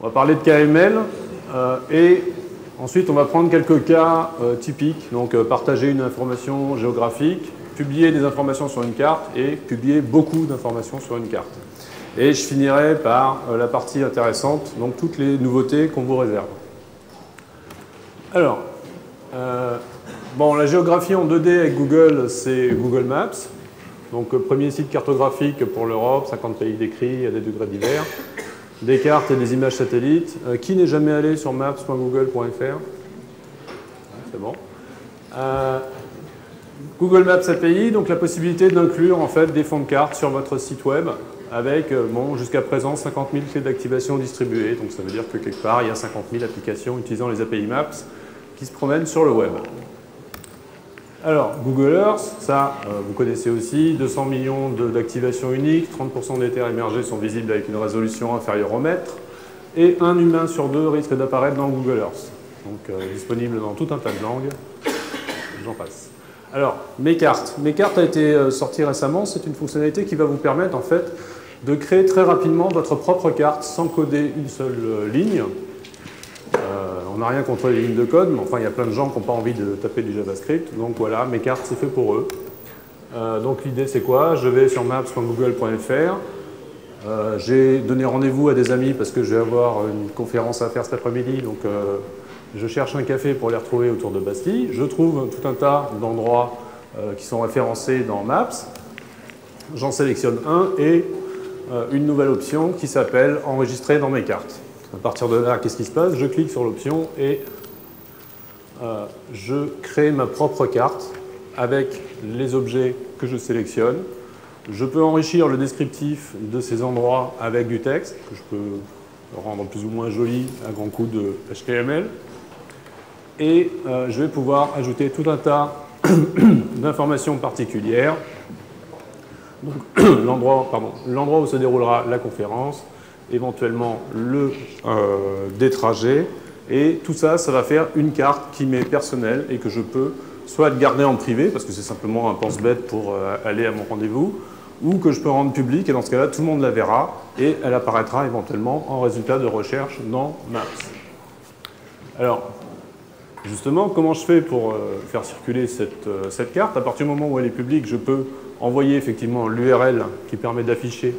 On va parler de KML et ensuite on va prendre quelques cas typiques. Donc partager une information géographique, publier des informations sur une carte et publier beaucoup d'informations sur une carte. Et je finirai par la partie intéressante, donc toutes les nouveautés qu'on vous réserve. Alors, bon, la géographie en 2D avec Google, c'est Google Maps. Donc, premier site cartographique pour l'Europe, 50 pays décrits à des degrés divers. Des cartes et des images satellites. Qui n'est jamais allé sur maps.google.fr? C'est bon. Google Maps API, donc la possibilité d'inclure en fait des fonds de cartes sur votre site web avec, bon, jusqu'à présent, 50 000 clés d'activation distribuées. Donc ça veut dire que quelque part, il y a 50 000 applications utilisant les API Maps qui se promènent sur le web. Alors, Google Earth, ça, vous connaissez aussi, 200 millions d'activations uniques, 30% des terres émergées sont visibles avec une résolution inférieure au mètre, et un humain sur deux risque d'apparaître dans Google Earth. Donc, disponible dans tout un tas de langues, j'en passe. Alors, Mes cartes. Mes cartes a été sortie récemment, c'est une fonctionnalité qui va vous permettre, en fait, de créer très rapidement votre propre carte sans coder une seule ligne. On n'a rien contre les lignes de code, mais enfin, il y a plein de gens qui n'ont pas envie de taper du JavaScript. Donc voilà, Mes cartes, c'est fait pour eux. Donc l'idée, c'est quoi? Je vais sur maps.google.fr. J'ai donné rendez-vous à des amis parce que je vais avoir une conférence à faire cet après-midi. Donc je cherche un café pour les retrouver autour de Bastille. Je trouve tout un tas d'endroits qui sont référencés dans Maps. J'en sélectionne un et une nouvelle option qui s'appelle « Enregistrer dans mes cartes ». À partir de là, qu'est-ce qui se passe? Je clique sur l'option et je crée ma propre carte avec les objets que je sélectionne. Je peux enrichir le descriptif de ces endroits avec du texte, que je peux rendre plus ou moins joli à grands coups de HTML. Et je vais pouvoir ajouter tout un tas d'informations particulières. L'endroit où se déroulera la conférence, éventuellement des trajets, et tout ça, ça va faire une carte qui m'est personnelle et que je peux soit garder en privé, parce que c'est simplement un pense-bête pour aller à mon rendez-vous, ou que je peux rendre publique, et dans ce cas-là, tout le monde la verra, et elle apparaîtra éventuellement en résultat de recherche dans Maps. Alors, justement, comment je fais pour faire circuler cette carte? À partir du moment où elle est publique, je peux envoyer effectivement l'URL qui permet d'afficher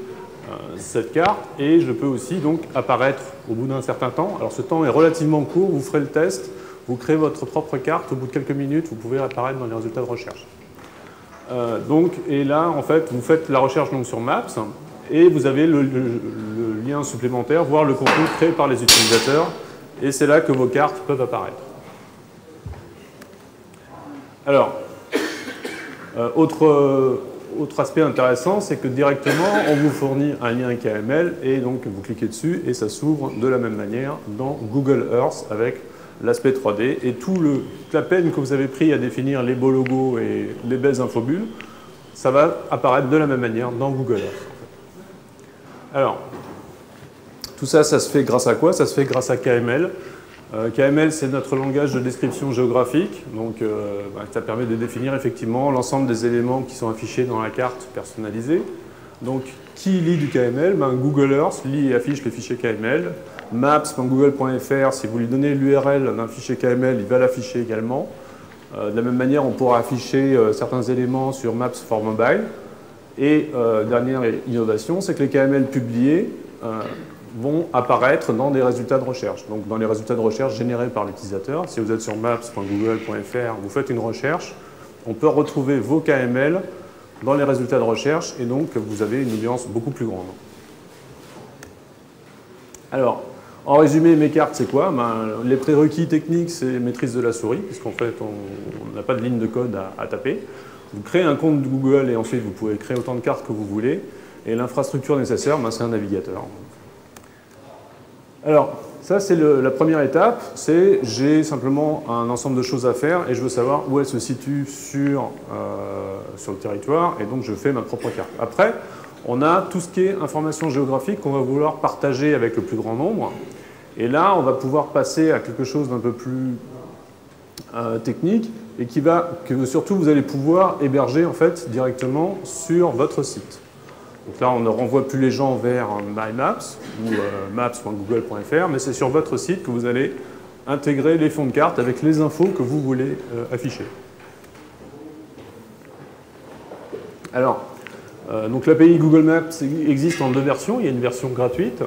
cette carte, et je peux aussi donc apparaître au bout d'un certain temps. Alors ce temps est relativement court, vous ferez le test, vous créez votre propre carte, au bout de quelques minutes, vous pouvez apparaître dans les résultats de recherche. Et là, en fait, vous faites la recherche donc, sur Maps, et vous avez le lien supplémentaire, voire le contenu créé par les utilisateurs, et c'est là que vos cartes peuvent apparaître. Alors, autre aspect intéressant, c'est que directement, on vous fournit un lien KML et donc vous cliquez dessus et ça s'ouvre de la même manière dans Google Earth avec l'aspect 3D. Et toute la peine que vous avez pris à définir les beaux logos et les belles infobules, ça va apparaître de la même manière dans Google Earth. Alors, tout ça, ça se fait grâce à quoi? Ça se fait grâce à KML. KML, c'est notre langage de description géographique, donc ça permet de définir effectivement l'ensemble des éléments qui sont affichés dans la carte personnalisée. Donc, qui lit du KML? Google Earth lit et affiche les fichiers KML. Maps.google.fr, si vous lui donnez l'URL d'un fichier KML, il va l'afficher également. De la même manière, on pourra afficher certains éléments sur Maps for Mobile. Et dernière innovation, c'est que les KML publiés vont apparaître dans des résultats de recherche. Donc dans les résultats de recherche générés par l'utilisateur. Si vous êtes sur maps.google.fr, vous faites une recherche, on peut retrouver vos KML dans les résultats de recherche et donc vous avez une audience beaucoup plus grande. Alors, en résumé, Mes cartes, c'est quoi? Les prérequis techniques, c'est maîtrise de la souris, puisqu'en fait, on n'a pas de ligne de code à taper. Vous créez un compte Google et ensuite vous pouvez créer autant de cartes que vous voulez. Et l'infrastructure nécessaire, c'est un navigateur. Alors, ça, c'est la première étape, c'est j'ai simplement un ensemble de choses à faire et je veux savoir où elle se situe sur le territoire et donc je fais ma propre carte. Après, on a tout ce qui est information géographique qu'on va vouloir partager avec le plus grand nombre. Et là, on va pouvoir passer à quelque chose d'un peu plus technique et que surtout vous allez pouvoir héberger en fait directement sur votre site. Donc là, on ne renvoie plus les gens vers My Maps ou maps.google.fr, mais c'est sur votre site que vous allez intégrer les fonds de carte avec les infos que vous voulez afficher. Alors, donc l'API Google Maps existe en deux versions. Il y a une version gratuite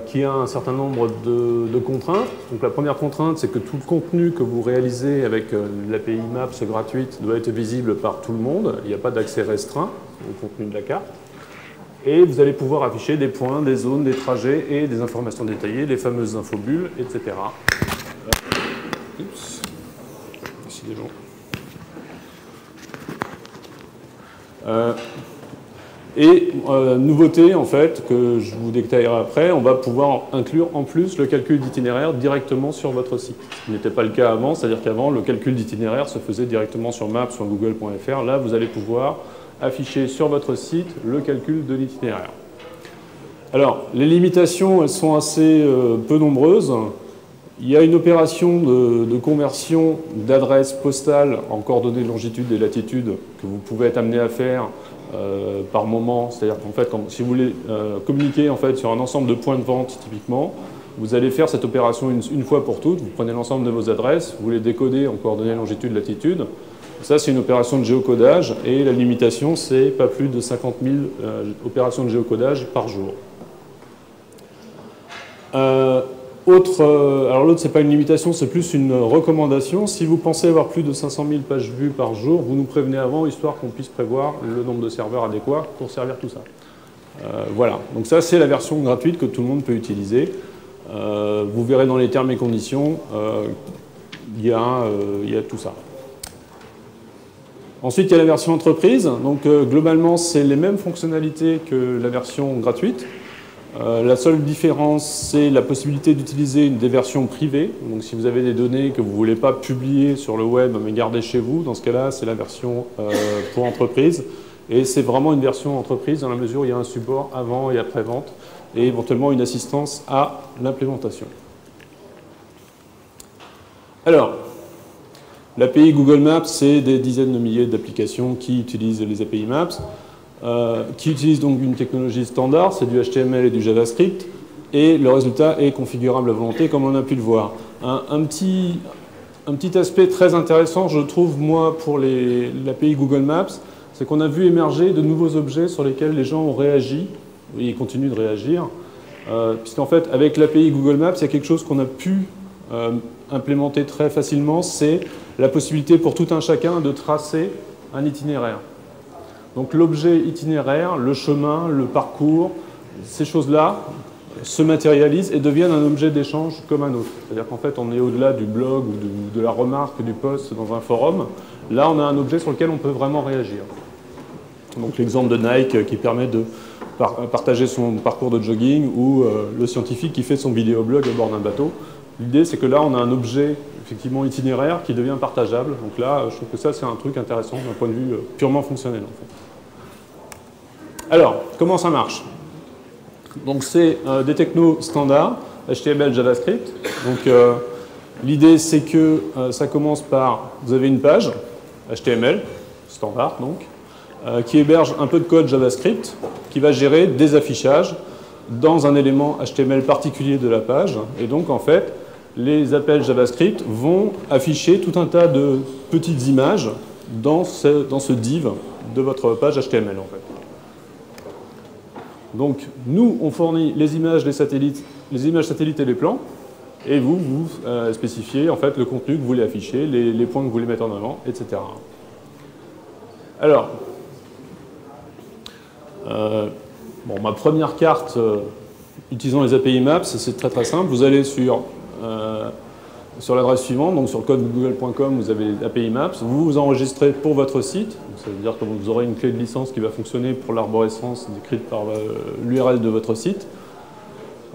qui a un certain nombre de contraintes. Donc la première contrainte, c'est que tout le contenu que vous réalisez avec l'API Maps gratuite doit être visible par tout le monde. Il n'y a pas d'accès restreint au contenu de la carte. Et vous allez pouvoir afficher des points, des zones, des trajets et des informations détaillées, les fameuses infobulles, etc. Oups. Ici des gens. Nouveauté, en fait, que je vous détaillerai après, on va pouvoir inclure en plus le calcul d'itinéraire directement sur votre site. Ce qui n'était pas le cas avant, c'est-à-dire qu'avant, le calcul d'itinéraire se faisait directement sur maps.google.fr. Là, vous allez pouvoir afficher sur votre site le calcul de l'itinéraire. Alors, les limitations, elles sont assez peu nombreuses. Il y a une opération de conversion d'adresse postale en coordonnées de longitude et latitude que vous pouvez être amené à faire par moment. C'est-à-dire qu'en fait, si vous voulez communiquer en fait, sur un ensemble de points de vente, typiquement, vous allez faire cette opération une fois pour toutes. Vous prenez l'ensemble de vos adresses, vous les décodez en coordonnées longitude, latitude. Ça, c'est une opération de géocodage et la limitation, c'est pas plus de 50 000 opérations de géocodage par jour. Alors l'autre, c'est pas une limitation, c'est plus une recommandation. Si vous pensez avoir plus de 500 000 pages vues par jour, vous nous prévenez avant, histoire qu'on puisse prévoir le nombre de serveurs adéquats pour servir tout ça. Voilà, donc ça, c'est la version gratuite que tout le monde peut utiliser. Vous verrez dans les termes et conditions, il y a tout ça. Ensuite, il y a la version entreprise. Donc, globalement, c'est les mêmes fonctionnalités que la version gratuite. La seule différence, c'est la possibilité d'utiliser des versions privées. Donc, si vous avez des données que vous ne voulez pas publier sur le web, mais garder chez vous, dans ce cas-là, c'est la version pour entreprise. Et c'est vraiment une version entreprise dans la mesure où il y a un support avant et après-vente et éventuellement une assistance à l'implémentation. Alors, l'API Google Maps, c'est des dizaines de milliers d'applications qui utilisent les API Maps, qui utilisent donc une technologie standard, c'est du HTML et du JavaScript, et le résultat est configurable à volonté, comme on a pu le voir. Un petit aspect très intéressant, je trouve, moi, pour l'API Google Maps, c'est qu'on a vu émerger de nouveaux objets sur lesquels les gens ont réagi, et ils continuent de réagir, puisqu'en fait, avec l'API Google Maps, il y a quelque chose qu'on a pu implémenter très facilement, c'est la possibilité pour tout un chacun de tracer un itinéraire. Donc l'objet itinéraire, le chemin, le parcours, ces choses-là se matérialisent et deviennent un objet d'échange comme un autre. C'est-à-dire qu'en fait, on est au-delà du blog ou de la remarque du post dans un forum. Là, on a un objet sur lequel on peut vraiment réagir. Donc l'exemple de Nike qui permet de partager son parcours de jogging ou le scientifique qui fait son vidéoblog à bord d'un bateau. L'idée, c'est que là, on a un objet effectivement itinéraire qui devient partageable. Donc là, je trouve que ça, c'est un truc intéressant d'un point de vue purement fonctionnel. En fait. Alors, comment ça marche? Donc, c'est des technos standards, HTML, JavaScript. Donc, l'idée, c'est que ça commence par, vous avez une page HTML, standard donc, qui héberge un peu de code JavaScript, qui va gérer des affichages dans un élément HTML particulier de la page. Et donc, en fait, les appels JavaScript vont afficher tout un tas de petites images dans ce div de votre page HTML, en fait. Donc, nous, on fournit les images des satellites, les images satellites et les plans, et vous spécifiez, en fait, le contenu que vous voulez afficher, les points que vous voulez mettre en avant, etc. Alors, bon, ma première carte utilisant les API Maps, c'est très très simple. Vous allez sur l'adresse suivante, donc sur le code google.com, vous avez les API Maps. Vous vous enregistrez pour votre site. Donc, ça veut dire que vous aurez une clé de licence qui va fonctionner pour l'arborescence décrite par l'URL de votre site.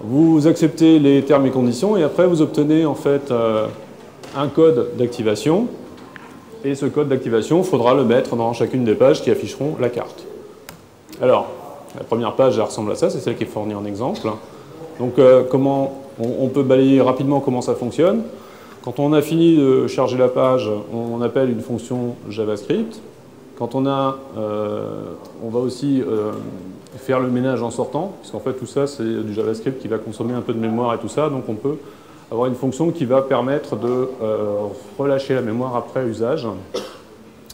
Vous acceptez les termes et conditions et après vous obtenez en fait un code d'activation. Et ce code d'activation, il faudra le mettre dans chacune des pages qui afficheront la carte. Alors, la première page, elle ressemble à ça, c'est celle qui est fournie en exemple. Donc, on peut balayer rapidement comment ça fonctionne. Quand on a fini de charger la page, on appelle une fonction JavaScript quand on va aussi faire le ménage en sortant, puisqu'en fait tout ça c'est du JavaScript qui va consommer un peu de mémoire et tout ça, donc on peut avoir une fonction qui va permettre de relâcher la mémoire après usage.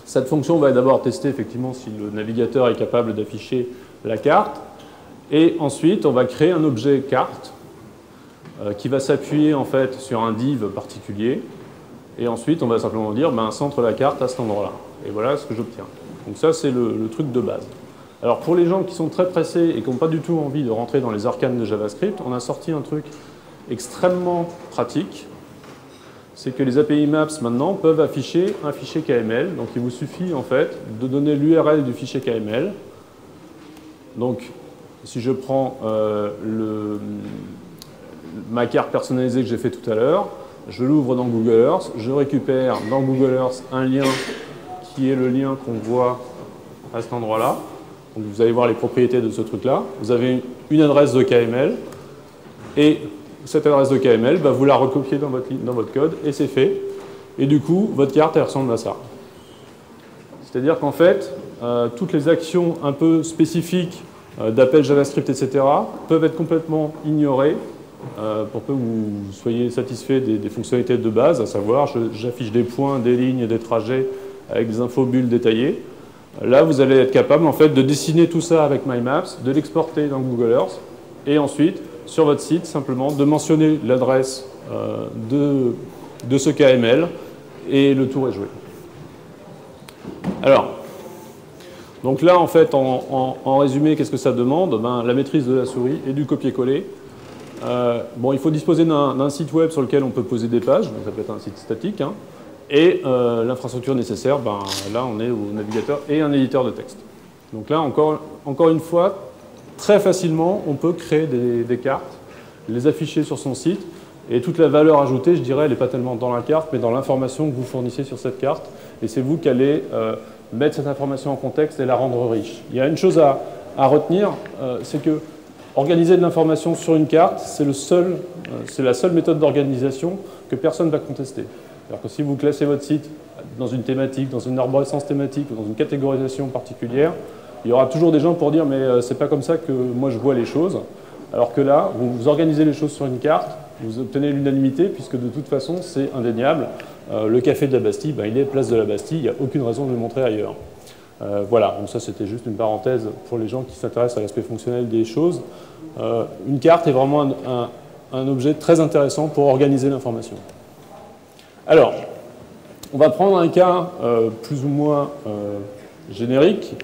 Cette fonction va d'abord tester effectivement si le navigateur est capable d'afficher la carte, et ensuite on va créer un objet carte qui va s'appuyer en fait sur un div particulier, et ensuite on va simplement dire centre la carte à cet endroit-là, et voilà ce que j'obtiens. Donc ça c'est le truc de base. Alors pour les gens qui sont très pressés et qui n'ont pas du tout envie de rentrer dans les arcanes de JavaScript, on a sorti un truc extrêmement pratique, c'est que les API Maps maintenant peuvent afficher un fichier KML. Donc il vous suffit en fait de donner l'URL du fichier KML. Donc si je prends ma carte personnalisée que j'ai fait tout à l'heure, je l'ouvre dans Google Earth, je récupère dans Google Earth un lien qui est le lien qu'on voit à cet endroit-là. Donc vous allez voir les propriétés de ce truc-là. Vous avez une adresse de KML et cette adresse de KML, vous la recopiez dans votre code et c'est fait. Et du coup, votre carte, elle ressemble à ça. C'est-à-dire qu'en fait, toutes les actions un peu spécifiques d'appel JavaScript, etc., peuvent être complètement ignorées pour que vous soyez satisfait des fonctionnalités de base, à savoir, j'affiche des points, des lignes, des trajets avec des infobulles détaillées. Là, vous allez être capable en fait, de dessiner tout ça avec MyMaps, de l'exporter dans Google Earth et ensuite, sur votre site, simplement de mentionner l'adresse de ce KML et le tour est joué. Alors, donc là, en fait, en résumé, qu'est-ce que ça demande? La maîtrise de la souris et du copier-coller. Il faut disposer d'un site web sur lequel on peut poser des pages, donc ça peut être un site statique, hein, et l'infrastructure nécessaire, là, on est au navigateur et un éditeur de texte. Donc là, encore une fois, très facilement, on peut créer des cartes, les afficher sur son site, et toute la valeur ajoutée, je dirais, elle n'est pas tellement dans la carte, mais dans l'information que vous fournissez sur cette carte, et c'est vous qui allez mettre cette information en contexte et la rendre riche. Il y a une chose à retenir, c'est que organiser de l'information sur une carte, c'est la seule méthode d'organisation que personne ne va contester. C'est-à-dire que si vous classez votre site dans une thématique, dans une arborescence thématique ou dans une catégorisation particulière, il y aura toujours des gens pour dire « mais c'est pas comme ça que moi je vois les choses ». Alors que là, vous organisez les choses sur une carte, vous obtenez l'unanimité puisque de toute façon c'est indéniable. Le café de la Bastille, il est place de la Bastille, il n'y a aucune raison de le montrer ailleurs. Voilà, donc ça c'était juste une parenthèse pour les gens qui s'intéressent à l'aspect fonctionnel des choses. Une carte est vraiment un objet très intéressant pour organiser l'information. Alors, on va prendre un cas plus ou moins générique.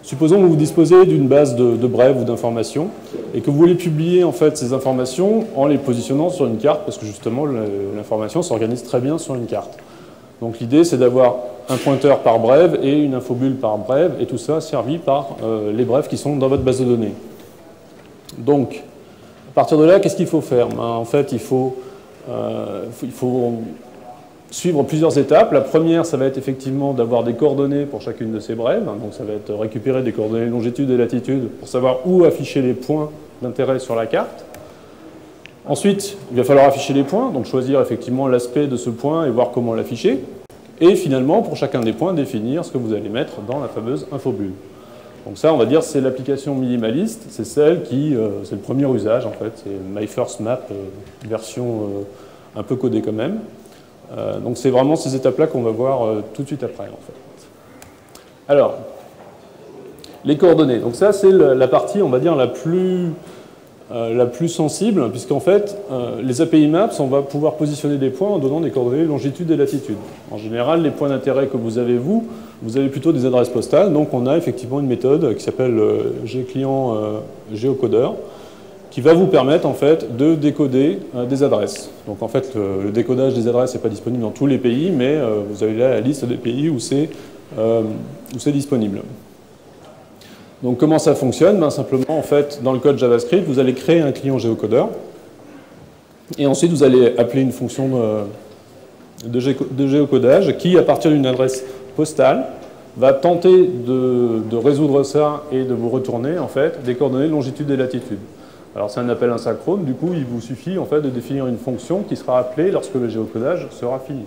Supposons que vous disposez d'une base de brèves ou d'informations et que vous voulez publier en fait ces informations en les positionnant sur une carte parce que justement l'information s'organise très bien sur une carte. Donc l'idée c'est d'avoir un pointeur par brève et une infobulle par brève et tout ça servi par les brèves qui sont dans votre base de données. Donc à partir de là, qu'est-ce qu'il faut faire? En fait, il faut suivre plusieurs étapes. La première, ça va être effectivement d'avoir des coordonnées pour chacune de ces brèves. Donc ça va être récupérer des coordonnées longitude et latitude pour savoir où afficher les points d'intérêt sur la carte. Ensuite, il va falloir afficher les points, donc choisir effectivement l'aspect de ce point et voir comment l'afficher. Et finalement, pour chacun des points, définir ce que vous allez mettre dans la fameuse infobulle. Donc ça, on va dire, c'est l'application minimaliste, c'est celle qui, c'est le premier usage en fait, c'est My First Map, version un peu codée quand même. Donc c'est vraiment ces étapes-là qu'on va voir tout de suite après en fait. Alors, les coordonnées. Donc ça, c'est la partie, on va dire, la plus sensible, puisqu'en fait, les API Maps, on va pouvoir positionner des points en donnant des coordonnées longitude et latitude. En général, les points d'intérêt que vous avez plutôt des adresses postales, donc on a effectivement une méthode qui s'appelle gclient geocoder, qui va vous permettre en fait de décoder des adresses. Donc en fait, le décodage des adresses n'est pas disponible dans tous les pays, mais vous avez là la liste des pays où c'est disponible. Donc comment ça fonctionne? Simplement, en fait, dans le code JavaScript, vous allez créer un client géocodeur et ensuite vous allez appeler une fonction de géocodage qui, à partir d'une adresse postale, va tenter de résoudre ça et de vous retourner en fait des coordonnées longitude et latitude. Alors c'est un appel asynchrone, du coup il vous suffit en fait de définir une fonction qui sera appelée lorsque le géocodage sera fini.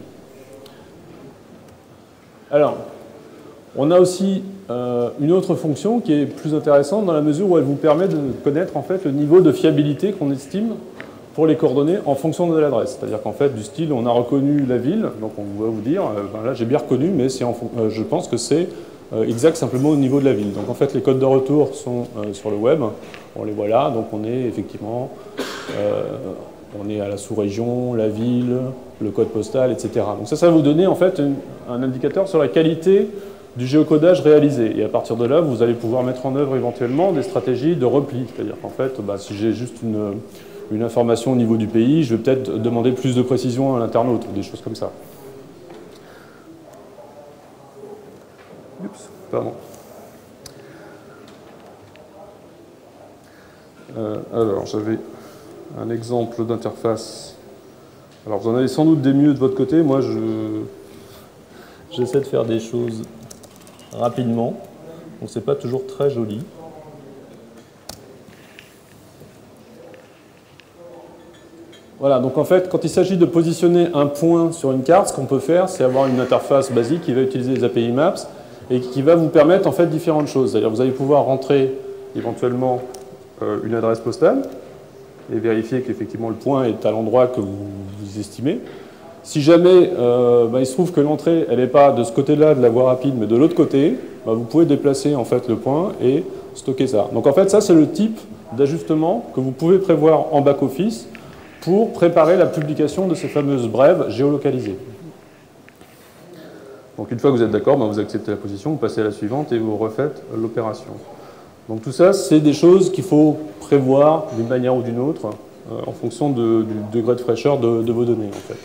Alors, On a aussi une autre fonction qui est plus intéressante dans la mesure où elle vous permet de connaître en fait le niveau de fiabilité qu'on estime pour les coordonnées en fonction de l'adresse. C'est-à-dire qu'en fait, du style, on a reconnu la ville, donc on va vous dire, ben là j'ai bien reconnu, mais je pense que c'est exact simplement au niveau de la ville. Donc en fait, les codes de retour sont sur le web, on les voit là, donc on est effectivement, on est à la sous-région, la ville, le code postal, etc. Donc ça va vous donner en fait un indicateur sur la qualité du géocodage réalisé. Et à partir de là, vous allez pouvoir mettre en œuvre éventuellement des stratégies de repli. C'est-à-dire qu'en fait, bah, si j'ai juste une information au niveau du pays, je vais peut-être demander plus de précision à l'internaute, ou des choses comme ça. Oups, pardon. Alors, j'avais un exemple d'interface. Alors, vous en avez sans doute des mieux de votre côté. Moi, j'essaie de faire des choses rapidement. Donc, c'est pas toujours très joli. Voilà, donc en fait, quand il s'agit de positionner un point sur une carte, ce qu'on peut faire, c'est avoir une interface basique qui va utiliser les API Maps et qui va vous permettre en fait différentes choses. C'est-à-dire vous allez pouvoir rentrer éventuellement une adresse postale et vérifier qu'effectivement le point est à l'endroit que vous estimez. Si jamais il se trouve que l'entrée elle n'est pas de ce côté-là de la voie rapide, mais de l'autre côté, vous pouvez déplacer en fait le point et stocker ça. Donc en fait, ça c'est le type d'ajustement que vous pouvez prévoir en back-office pour préparer la publication de ces fameuses brèves géolocalisées. Donc une fois que vous êtes d'accord, vous acceptez la position, vous passez à la suivante et vous refaites l'opération. Donc tout ça, c'est des choses qu'il faut prévoir d'une manière ou d'une autre en fonction du degré de fraîcheur de vos données. En fait.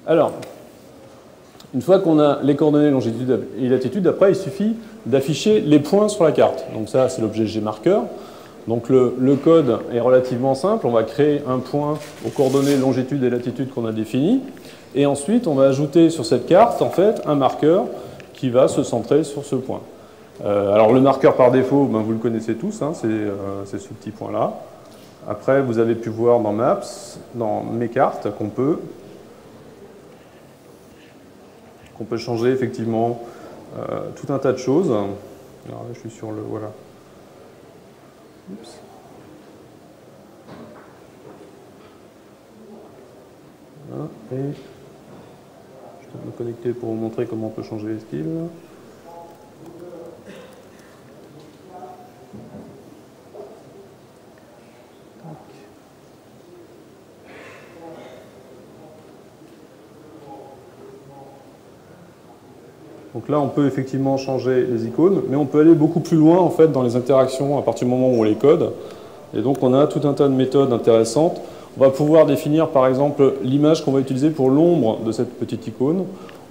Alors, une fois qu'on a les coordonnées longitude et latitude, après il suffit d'afficher les points sur la carte. Donc ça, c'est l'objet gmarker. Donc le code est relativement simple, on va créer un point aux coordonnées longitude et latitude qu'on a définies, et ensuite on va ajouter sur cette carte en fait un marqueur qui va se centrer sur ce point. Alors le marqueur par défaut, vous le connaissez tous, hein, c'est ce petit point-là. Après vous avez pu voir dans Maps, dans mes cartes, qu'on peut changer effectivement tout un tas de choses. Alors là je suis sur le... voilà. Oups. Voilà, et je vais me connecter pour vous montrer comment on peut changer les styles. Donc là, on peut effectivement changer les icônes, mais on peut aller beaucoup plus loin en fait dans les interactions à partir du moment où on les code. Et donc, on a tout un tas de méthodes intéressantes. On va pouvoir définir, par exemple, l'image qu'on va utiliser pour l'ombre de cette petite icône.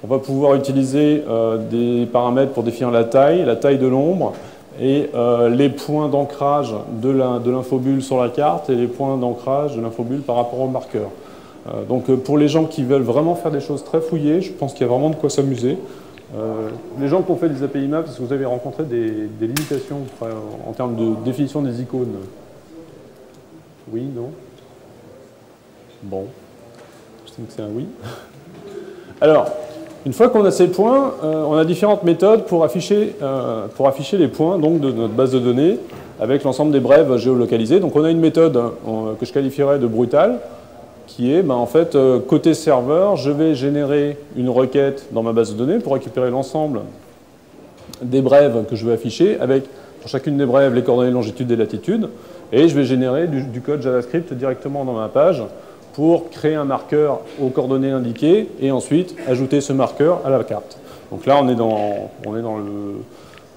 On va pouvoir utiliser des paramètres pour définir la taille de l'ombre, et les points d'ancrage de l'infobulle sur la carte et les points d'ancrage de l'infobulle par rapport au marqueur. Donc, pour les gens qui veulent vraiment faire des choses très fouillées, je pense qu'il y a vraiment de quoi s'amuser. Les gens qui ont fait des API Maps, est-ce que vous avez rencontré des limitations en termes de définition des icônes? Oui, non? Bon, je pense que c'est un oui. Alors, une fois qu'on a ces points, on a différentes méthodes pour afficher les points donc, de notre base de données avec l'ensemble des brèves géolocalisées. Donc on a une méthode que je qualifierais de brutale, qui est, en fait, côté serveur, je vais générer une requête dans ma base de données pour récupérer l'ensemble des brèves que je veux afficher, avec pour chacune des brèves les coordonnées longitude et latitude, et je vais générer du code JavaScript directement dans ma page pour créer un marqueur aux coordonnées indiquées, et ensuite ajouter ce marqueur à la carte. Donc là, on est dans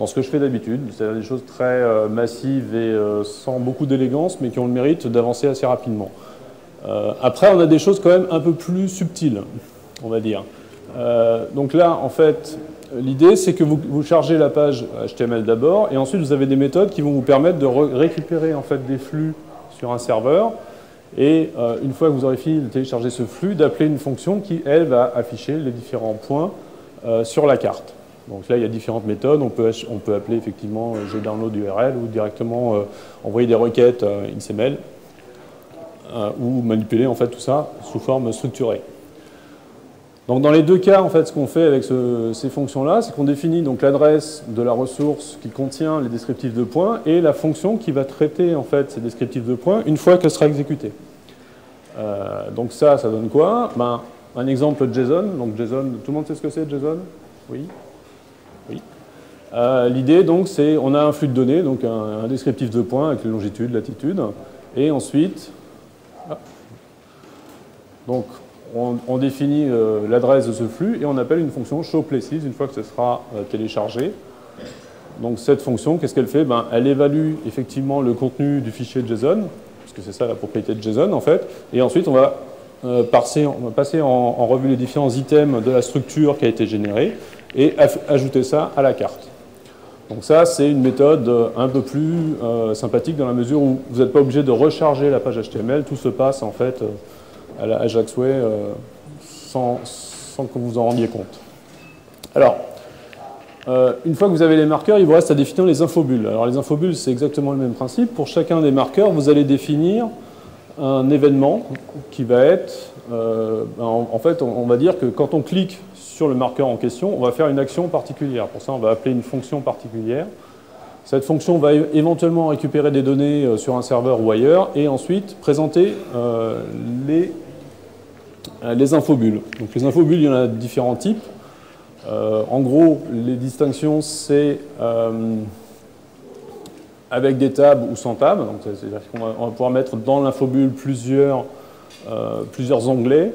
ce que je fais d'habitude, c'est-à-dire des choses très massives et sans beaucoup d'élégance, mais qui ont le mérite d'avancer assez rapidement. Après, on a des choses quand même un peu plus subtiles, on va dire. Donc là, en fait, l'idée, c'est que vous chargez la page HTML d'abord, et ensuite, vous avez des méthodes qui vont vous permettre de récupérer en fait, des flux sur un serveur, et une fois que vous aurez fini de télécharger ce flux, d'appeler une fonction qui, elle, va afficher les différents points sur la carte. Donc là, il y a différentes méthodes. On peut appeler effectivement gdownload URL ou directement envoyer des requêtes XML. Ou manipuler en fait tout ça sous forme structurée. Donc dans les deux cas, en fait, ce qu'on fait avec ces fonctions-là, c'est qu'on définit donc l'adresse de la ressource qui contient les descriptifs de points et la fonction qui va traiter en fait ces descriptifs de points une fois qu'elle sera exécutée. Donc ça donne quoi? Ben, un exemple de JSON. Donc JSON, tout le monde sait ce que c'est JSON? Oui. Oui. L'idée donc c'est on a un flux de données, donc un descriptif de points avec les longitudes, latitudes, et ensuite donc on définit l'adresse de ce flux et on appelle une fonction showPlaces une fois que ce sera téléchargé. Donc cette fonction, qu'est-ce qu'elle fait? Ben, elle évalue effectivement le contenu du fichier JSON, parce que c'est ça la propriété de JSON en fait, et ensuite on va passer en revue les différents items de la structure qui a été générée et ajouter ça à la carte. Donc ça, c'est une méthode un peu plus sympathique dans la mesure où vous n'êtes pas obligé de recharger la page HTML, tout se passe en fait à la Ajaxway sans que vous en rendiez compte. Alors, une fois que vous avez les marqueurs, il vous reste à définir les infobulles. Alors les infobulles, c'est exactement le même principe. Pour chacun des marqueurs, vous allez définir un événement qui va être... en fait, on va dire que quand on clique sur le marqueur en question, on va faire une action particulière. Pour ça, on va appeler une fonction particulière. Cette fonction va éventuellement récupérer des données sur un serveur ou ailleurs et ensuite présenter les infobulles. Donc les infobulles, il y en a différents types. En gros, les distinctions, c'est avec des tables ou sans tables. C'est-à-dire qu'on va pouvoir mettre dans l'infobulle plusieurs onglets.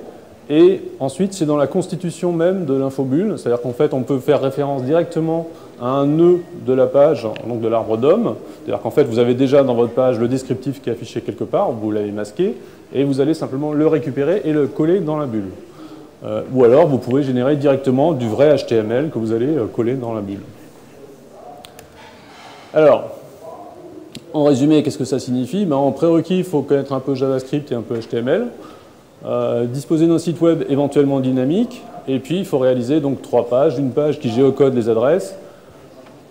Et ensuite, c'est dans la constitution même de l'infobulle. C'est-à-dire qu'en fait, on peut faire référence directement à un nœud de la page, donc de l'arbre DOM. C'est-à-dire qu'en fait, vous avez déjà dans votre page le descriptif qui est affiché quelque part, vous l'avez masqué, et vous allez simplement le récupérer et le coller dans la bulle. Ou alors, vous pouvez générer directement du vrai HTML que vous allez coller dans la bulle. Alors, en résumé, qu'est-ce que ça signifie? Ben, en prérequis, il faut connaître un peu JavaScript et un peu HTML. Disposer d'un site web éventuellement dynamique, et puis il faut réaliser donc 3 pages, une page qui géocode les adresses,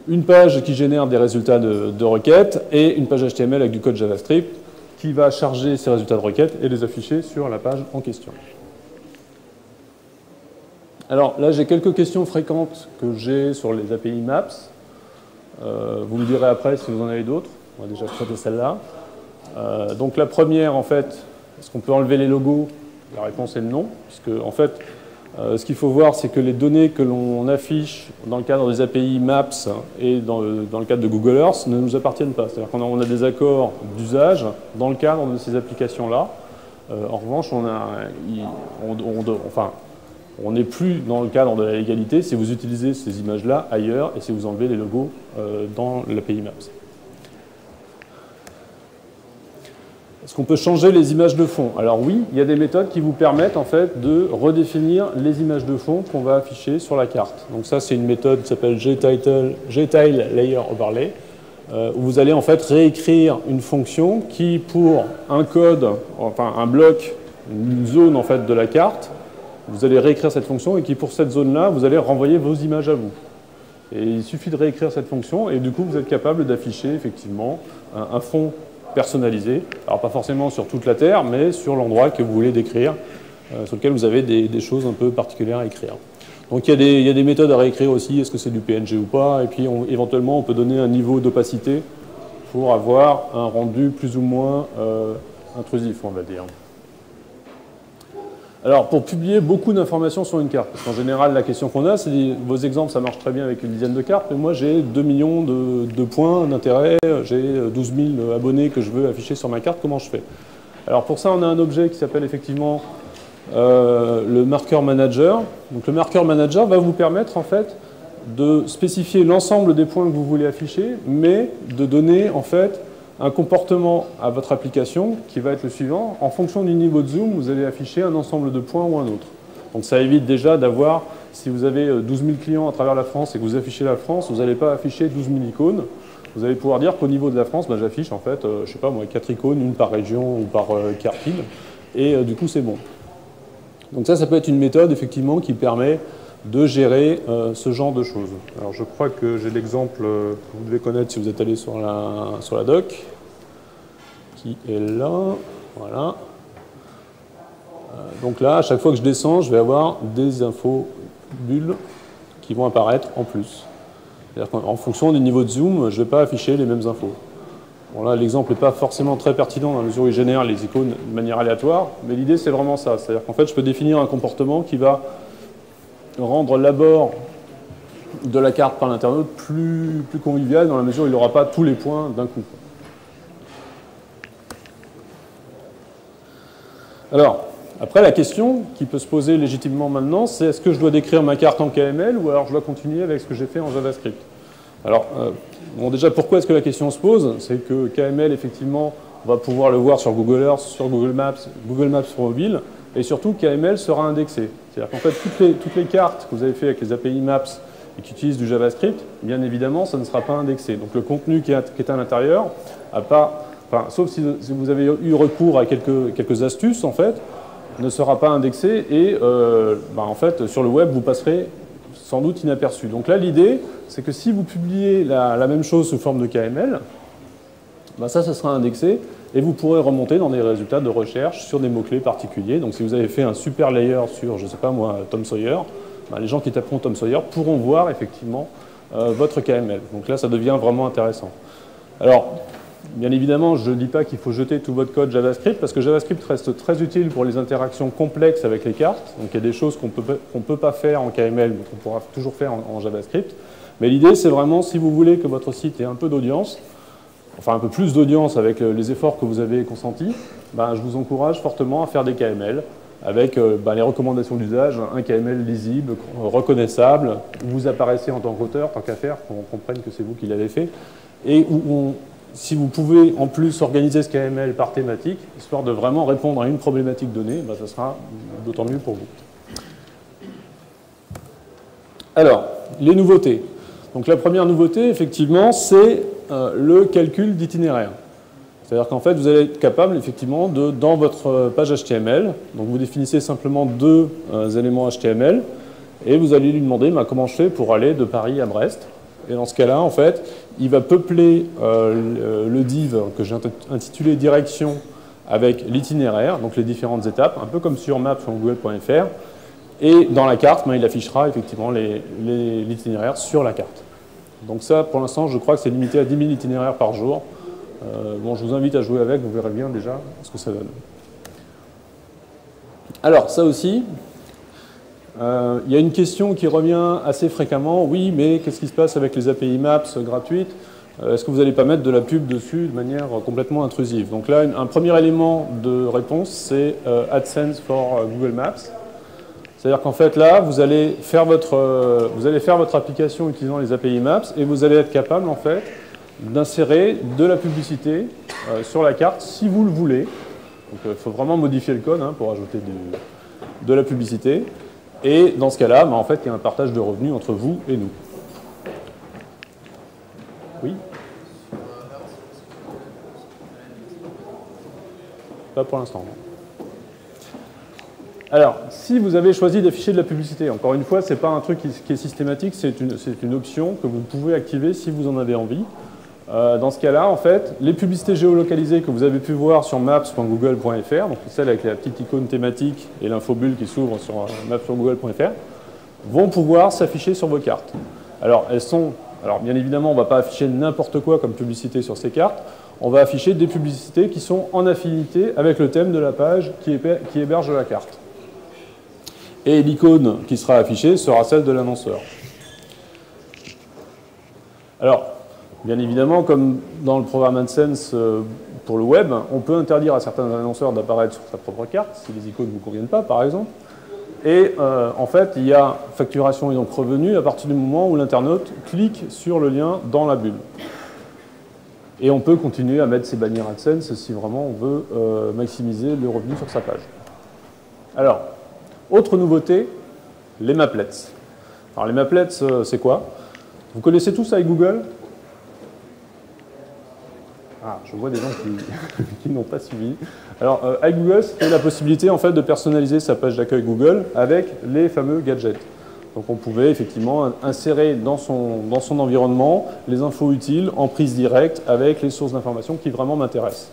une page qui génère des résultats de requêtes, et une page HTML avec du code JavaScript qui va charger ces résultats de requêtes et les afficher sur la page en question. Alors là, j'ai quelques questions fréquentes que j'ai sur les API Maps. Vous me direz après si vous en avez d'autres. On va déjà traiter celle-là. Donc la première, en fait, est-ce qu'on peut enlever les logos? La réponse est non, puisque en fait, ce qu'il faut voir, c'est que les données que l'on affiche dans le cadre des API Maps et dans le cadre de Google Earth ne nous appartiennent pas. C'est-à-dire qu'on a des accords d'usage dans le cadre de ces applications-là. En revanche, on n'est plus dans le cadre de la légalité si vous utilisez ces images-là ailleurs et si vous enlevez les logos dans l'API Maps. Est-ce qu'on peut changer les images de fond? Alors oui, il y a des méthodes qui vous permettent en fait de redéfinir les images de fond qu'on va afficher sur la carte. Donc ça, c'est une méthode qui s'appelle gtile layer overlay, où vous allez en fait réécrire une fonction qui, pour un code, enfin un bloc, une zone en fait de la carte, vous allez réécrire cette fonction et qui, pour cette zone-là, vous allez renvoyer vos images à vous. Et il suffit de réécrire cette fonction et du coup, vous êtes capable d'afficher effectivement un fond personnalisé, alors pas forcément sur toute la Terre, mais sur l'endroit que vous voulez décrire, sur lequel vous avez des choses un peu particulières à écrire. Donc il y a des méthodes à réécrire aussi, est-ce que c'est du PNG ou pas, et puis éventuellement on peut donner un niveau d'opacité pour avoir un rendu plus ou moins intrusif, on va dire. Alors, pour publier beaucoup d'informations sur une carte, parce qu'en général, la question qu'on a, c'est vos exemples, ça marche très bien avec une dizaine de cartes, mais moi, j'ai 2 millions de points d'intérêt, j'ai 12 000 abonnés que je veux afficher sur ma carte, comment je fais? Alors, pour ça, on a un objet qui s'appelle effectivement le marqueur manager. Donc, le marqueur manager va vous permettre, en fait, de spécifier l'ensemble des points que vous voulez afficher, mais de donner, en fait, un comportement à votre application qui va être le suivant. En fonction du niveau de zoom, vous allez afficher un ensemble de points ou un autre. Donc ça évite déjà d'avoir, si vous avez 12 000 clients à travers la France et que vous affichez la France, vous n'allez pas afficher 12 000 icônes. Vous allez pouvoir dire qu'au niveau de la France, ben, j'affiche en fait, je sais pas moi, 4 icônes, une par région ou par quartile, et du coup c'est bon. Donc ça peut être une méthode effectivement qui permet de gérer ce genre de choses. Alors je crois que j'ai l'exemple que vous devez connaître si vous êtes allé sur la doc, qui est là, voilà. Donc là, à chaque fois que je descends, je vais avoir des infos bulles qui vont apparaître en plus. C'est-à-dire qu'en fonction du niveau de zoom, je ne vais pas afficher les mêmes infos. Bon là, l'exemple n'est pas forcément très pertinent dans la mesure où il génère les icônes de manière aléatoire, mais l'idée c'est vraiment ça. C'est-à-dire qu'en fait, je peux définir un comportement qui va rendre l'abord de la carte par l'internaute plus convivial dans la mesure où il n'aura pas tous les points d'un coup. Alors, après la question qui peut se poser légitimement maintenant, c'est est-ce que je dois décrire ma carte en KML ou alors je dois continuer avec ce que j'ai fait en JavaScript? Alors, bon, déjà, pourquoi est-ce que la question se pose? C'est que KML, effectivement, on va pouvoir le voir sur Google Earth, sur Google Maps sur mobile, et surtout, KML sera indexé. C'est-à-dire qu'en fait, toutes les cartes que vous avez fait avec les API Maps et qui utilisent du JavaScript, bien évidemment, ça ne sera pas indexé. Donc, le contenu qui est à l'intérieur, sauf si vous avez eu recours à quelques astuces, en fait, ne sera pas indexé et, en fait, sur le web, vous passerez sans doute inaperçu. Donc là, l'idée, c'est que si vous publiez la même chose sous forme de KML, ça sera indexé et vous pourrez remonter dans des résultats de recherche sur des mots-clés particuliers. Donc si vous avez fait un super layer sur, je ne sais pas moi, Tom Sawyer, les gens qui taperont Tom Sawyer pourront voir effectivement votre KML. Donc là, ça devient vraiment intéressant. Alors, bien évidemment, je ne dis pas qu'il faut jeter tout votre code JavaScript, parce que JavaScript reste très utile pour les interactions complexes avec les cartes. Donc il y a des choses qu'on ne peut pas faire en KML, mais qu'on pourra toujours faire en JavaScript. Mais l'idée, c'est vraiment, si vous voulez que votre site ait un peu d'audience, enfin un peu plus d'audience avec les efforts que vous avez consentis, je vous encourage fortement à faire des KML, avec les recommandations d'usage, un KML lisible, reconnaissable, où vous apparaissez en tant qu'auteur, tant qu'à faire, qu'on comprenne que c'est vous qui l'avez fait, et où si vous pouvez en plus organiser ce KML par thématique, histoire de vraiment répondre à une problématique donnée, ça sera d'autant mieux pour vous. Alors, les nouveautés. Donc la première nouveauté, effectivement, c'est le calcul d'itinéraire. C'est-à-dire qu'en fait, vous allez être capable, effectivement, dans votre page HTML, donc vous définissez simplement deux éléments HTML, et vous allez lui demander comment je fais pour aller de Paris à Brest. Et dans ce cas-là, en fait, il va peupler le div que j'ai intitulé direction avec l'itinéraire, donc les différentes étapes, un peu comme sur maps.google.fr. Et dans la carte, il affichera effectivement l'itinéraire sur la carte. Donc ça, pour l'instant, je crois que c'est limité à 10 000 itinéraires par jour. Je vous invite à jouer avec, vous verrez bien déjà ce que ça donne. Alors, ça aussi, il y a une question qui revient assez fréquemment. Oui, mais qu'est-ce qui se passe avec les API Maps gratuites? Est-ce que vous n'allez pas mettre de la pub dessus de manière complètement intrusive? Donc là, un premier élément de réponse, c'est AdSense for Google Maps. C'est-à-dire qu'en fait, là, vous allez faire votre application utilisant les API Maps et vous allez être capable, en fait, d'insérer de la publicité sur la carte si vous le voulez. Donc il faut vraiment modifier le code pour ajouter de la publicité. Et dans ce cas-là, en fait, il y a un partage de revenus entre vous et nous. Oui? Pas pour l'instant. Alors, si vous avez choisi d'afficher de la publicité, encore une fois, ce n'est pas un truc qui est systématique, c'est une option que vous pouvez activer si vous en avez envie. Dans ce cas-là, en fait, les publicités géolocalisées que vous avez pu voir sur maps.google.fr, donc celles avec la petite icône thématique et l'infobulle qui s'ouvre sur maps.google.fr, vont pouvoir s'afficher sur vos cartes. Alors, bien évidemment, on ne va pas afficher n'importe quoi comme publicité sur ces cartes. On va afficher des publicités qui sont en affinité avec le thème de la page qui héberge la carte. Et l'icône qui sera affichée sera celle de l'annonceur. Alors, bien évidemment, comme dans le programme AdSense pour le web, on peut interdire à certains annonceurs d'apparaître sur sa propre carte, si les icônes ne vous conviennent pas, par exemple. Et en fait, il y a facturation et donc revenu à partir du moment où l'internaute clique sur le lien dans la bulle. Et on peut continuer à mettre ces bannières AdSense si vraiment on veut maximiser le revenu sur sa page. Alors, autre nouveauté, les Maplets. Alors les Maplets, c'est quoi? Vous connaissez tous avec Google? Ah, je vois des gens qui n'ont pas suivi. Alors, avec Google, c'était la possibilité en fait, de personnaliser sa page d'accueil Google avec les fameux gadgets. Donc on pouvait effectivement insérer dans son environnement les infos utiles en prise directe avec les sources d'informations qui vraiment m'intéressent.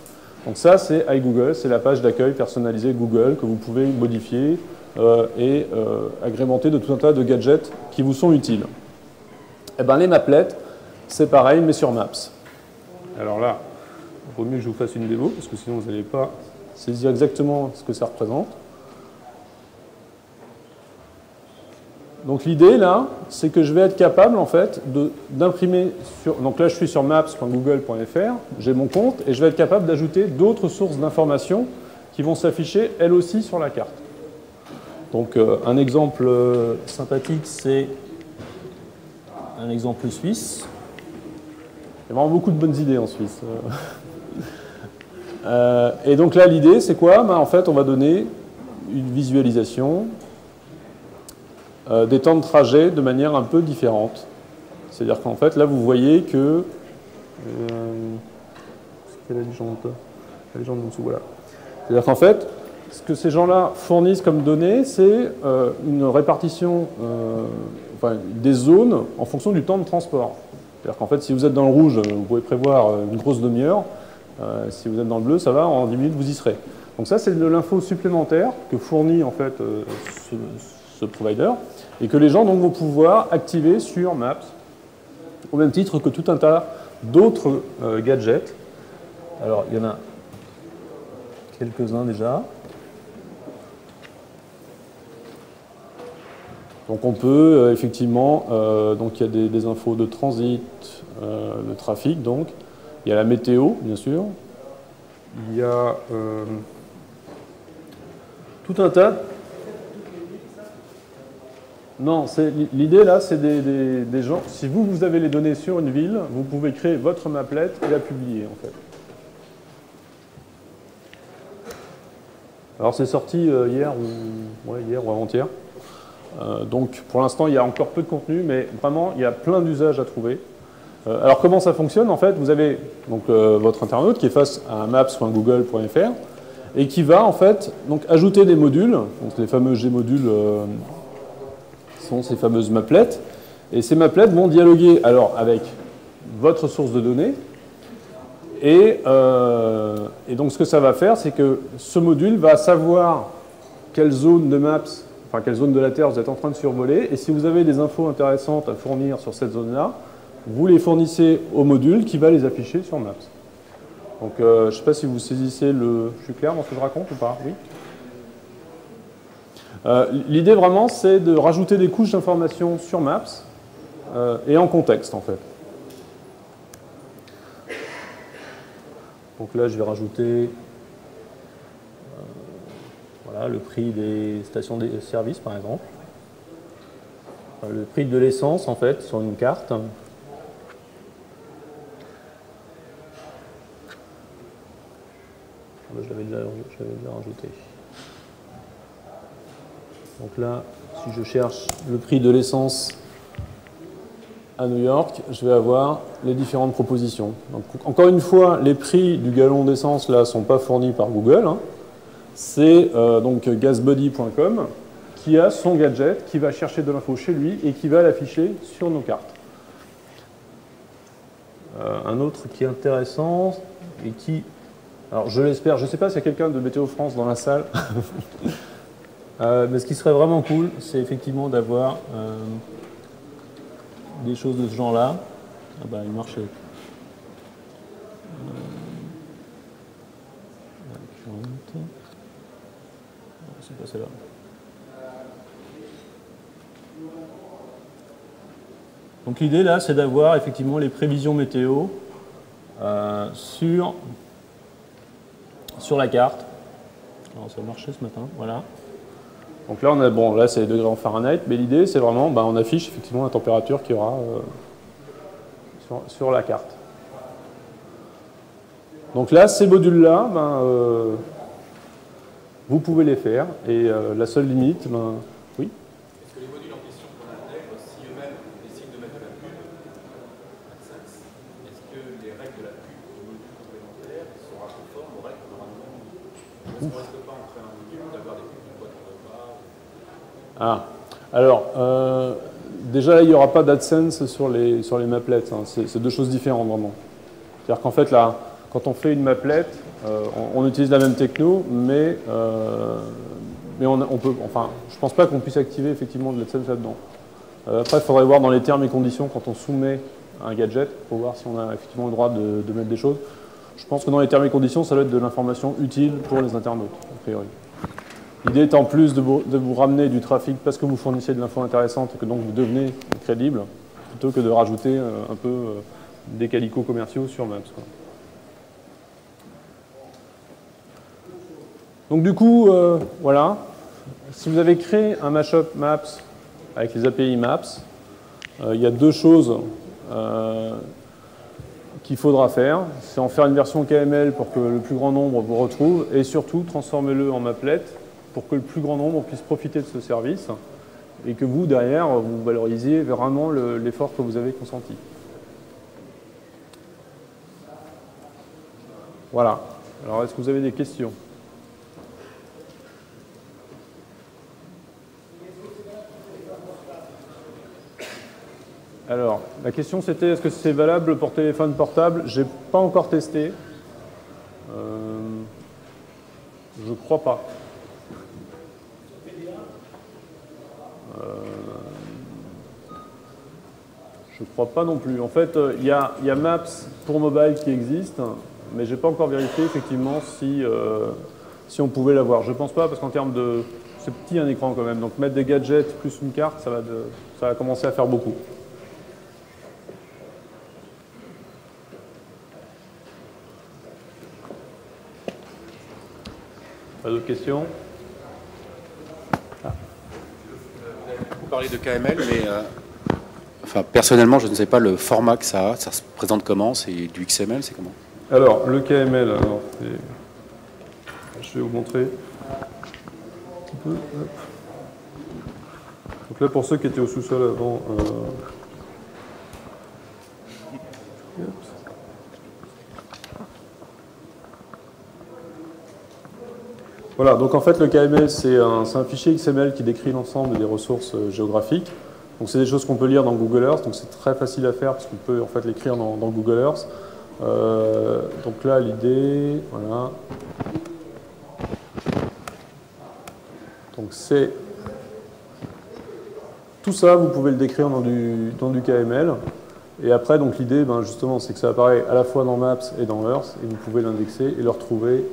Donc ça, c'est iGoogle, c'est la page d'accueil personnalisée Google que vous pouvez modifier et agrémenter de tout un tas de gadgets qui vous sont utiles. Et ben, les Maplets, c'est pareil, mais sur Maps. Alors là, il vaut mieux que je vous fasse une démo, parce que sinon vous n'allez pas saisir exactement ce que ça représente. Donc l'idée là, c'est que je vais être capable en fait d'imprimer sur. Donc là, je suis sur maps.google.fr, j'ai mon compte et je vais être capable d'ajouter d'autres sources d'informations qui vont s'afficher elles aussi sur la carte. Donc un exemple sympathique, c'est un exemple suisse. Il y a vraiment beaucoup de bonnes idées en Suisse. Et donc là, l'idée, c'est quoi? Ben, en fait, on va donner une visualisation des temps de trajet de manière un peu différente. C'est-à-dire qu'en fait, là, vous voyez que... c'est la légende? La légende en dessous, voilà. C'est-à-dire qu'en fait, ce que ces gens-là fournissent comme données, c'est une répartition enfin, des zones en fonction du temps de transport. C'est-à-dire qu'en fait, si vous êtes dans le rouge, vous pouvez prévoir une grosse demi-heure. Si vous êtes dans le bleu, ça va, en 10 minutes, vous y serez. Donc ça, c'est de l'info supplémentaire que fournit en fait ce provider et que les gens donc, vont pouvoir activer sur Maps au même titre que tout un tas d'autres gadgets. Alors, il y en a quelques-uns déjà. Donc on peut effectivement, donc il y a des infos de transit, de trafic, donc il y a la météo, bien sûr. Il y a tout un tas. Non, l'idée là, c'est des gens. Si vous avez les données sur une ville, vous pouvez créer votre maplet et la publier en fait. Alors c'est sorti hier ou avant-hier. Donc pour l'instant, il y a encore peu de contenu, mais vraiment, il y a plein d'usages à trouver. Alors comment ça fonctionne? En fait, vous avez donc, votre internaute qui est face à maps.google.fr et qui va en fait donc, ajouter des modules. Donc les fameux Gmodules sont ces fameuses maplets. Et ces maplets vont dialoguer alors avec votre source de données. Et donc ce que ça va faire, c'est que ce module va savoir quelle zone de maps, enfin quelle zone de la Terre vous êtes en train de survoler. Et si vous avez des infos intéressantes à fournir sur cette zone-là, vous les fournissez au module qui va les afficher sur Maps. Donc je ne sais pas si vous saisissez le... Je suis clair dans ce que je raconte ou pas? Oui. L'idée vraiment, c'est de rajouter des couches d'informations sur Maps et en contexte en fait. Donc là, je vais rajouter voilà, le prix des stations de service, par exemple. Le prix de l'essence, en fait, sur une carte. Je l'avais déjà rajouté. Donc là, si je cherche le prix de l'essence à New York, je vais avoir les différentes propositions. Donc, encore une fois, les prix du gallon d'essence là sont pas fournis par Google. Hein. C'est donc gasbuddy.com qui a son gadget, qui va chercher de l'info chez lui et qui va l'afficher sur nos cartes. Un autre qui est intéressant et qui, alors je l'espère, je ne sais pas s'il y a quelqu'un de Météo France dans la salle, mais ce qui serait vraiment cool, c'est effectivement d'avoir des choses de ce genre-là. Ah bah, il marchait. C'est pas celle-là. Donc l'idée là, c'est d'avoir effectivement les prévisions météo sur la carte. Alors ça a marché ce matin, voilà. Donc là, on a, bon, là c'est les degrés en Fahrenheit, mais l'idée c'est vraiment, ben, on affiche effectivement la température qu'il y aura sur la carte. Donc là, ces modules-là, ben, vous pouvez les faire, et la seule limite, ben, oui. Est-ce que les modules en question qu'on intègre, si eux-mêmes décident de mettre de la pub AdSense, est-ce que les règles de la pub du module complémentaire seront conformes aux règles qu'on aura nous-mêmes? Est-ce qu'on ne risque pas en créant un module d'avoir des pubs d'une boîte qu'on ne veut pas? Ah, alors, déjà, il n'y aura pas d'AdSense sur les maplets. Hein. C'est deux choses différentes, vraiment. C'est-à-dire qu'en fait, là, quand on fait une maplet, on utilise la même techno, mais on peut, enfin, je ne pense pas qu'on puisse activer effectivement de l'AdSense là-dedans. Après, il faudrait voir dans les termes et conditions quand on soumet un gadget pour voir si on a effectivement le droit de mettre des choses. Je pense que dans les termes et conditions, ça doit être de l'information utile pour les internautes, a priori. L'idée est en plus de vous ramener du trafic parce que vous fournissez de l'info intéressante et que donc vous devenez crédible, plutôt que de rajouter un peu des calicots commerciaux sur Maps, quoi. Donc du coup, voilà. Si vous avez créé un mashup Maps avec les API Maps, il y a deux choses qu'il faudra faire. C'est en faire une version KML pour que le plus grand nombre vous retrouve et surtout transformez-le en maplet pour que le plus grand nombre puisse profiter de ce service et que vous, derrière, vous valorisiez vraiment l'effort que vous avez consenti. Voilà. Alors, est-ce que vous avez des questions ? Alors, la question c'était, est-ce que c'est valable pour téléphone portable? J'ai pas encore testé. Je crois pas. Je crois pas non plus. En fait, il y a Maps pour mobile qui existe, mais j'ai pas encore vérifié effectivement si on pouvait l'avoir. Je pense pas parce qu'en termes de... C'est petit un écran quand même, donc mettre des gadgets plus une carte, ça va commencer à faire beaucoup. Pas d'autres questions? Vous parlez de KML, mais enfin, personnellement, je ne sais pas le format que ça a. Ça se présente comment? C'est du XML, c'est comment? Alors, le KML, alors, je vais vous montrer. Donc là, pour ceux qui étaient au sous-sol avant... Voilà, donc en fait le KML c'est un fichier XML qui décrit l'ensemble des ressources géographiques. Donc c'est des choses qu'on peut lire dans Google Earth, donc c'est très facile à faire parce qu'on peut en fait l'écrire dans Google Earth. Donc là l'idée, voilà. Donc c'est tout ça, vous pouvez le décrire dans du KML. Et après, donc l'idée, ben, justement, c'est que ça apparaît à la fois dans Maps et dans Earth, et vous pouvez l'indexer et le retrouver